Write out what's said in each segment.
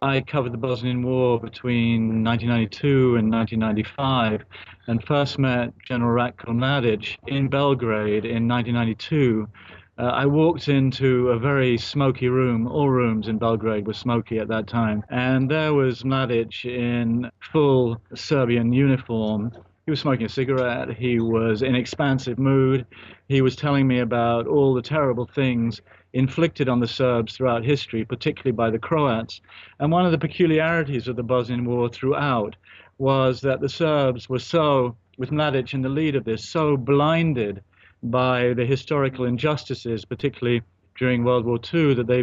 I covered the Bosnian War between 1992 and 1995 and first met General Ratko Mladic in Belgrade in 1992. I walked into a very smoky room. All rooms in Belgrade were smoky at that time. And there was Mladic in full Serbian uniform. He was smoking a cigarette. He was in expansive mood. He was telling me about all the terrible things inflicted on the Serbs throughout history, particularly by the Croats. And one of the peculiarities of the Bosnian War throughout was that the Serbs were so, with Mladic in the lead of this, so blinded by the historical injustices, particularly during World War II, that they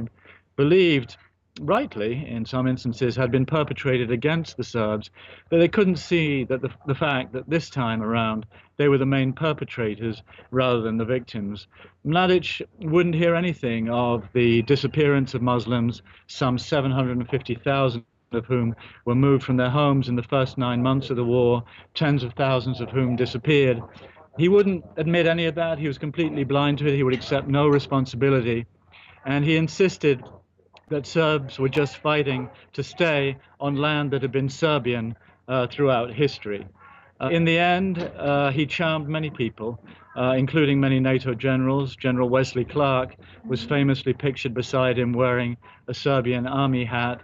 believed, rightly in some instances, had been perpetrated against the Serbs, that they couldn't see that the fact that this time around they were the main perpetrators rather than the victims. Mladic wouldn't hear anything of the disappearance of Muslims, some 750,000 of whom were moved from their homes in the first 9 months of the war, tens of thousands of whom disappeared. He wouldn't admit any of that. He was completely blind to it. He would accept no responsibility. And he insisted that Serbs were just fighting to stay on land that had been Serbian throughout history. In the end, he charmed many people, including many NATO generals. General Wesley Clark was famously pictured beside him wearing a Serbian army hat.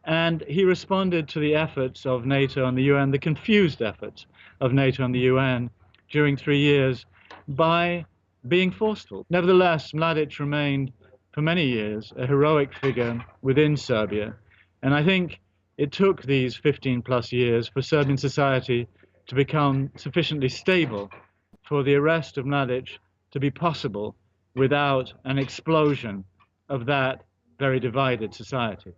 And he responded to the efforts of NATO and the UN, the confused efforts of NATO and the UN during 3 years, by being forceful. Nevertheless, Mladic remained for many years a heroic figure within Serbia. And I think it took these 15 plus years for Serbian society to become sufficiently stable for the arrest of Mladic to be possible without an explosion of that very divided society.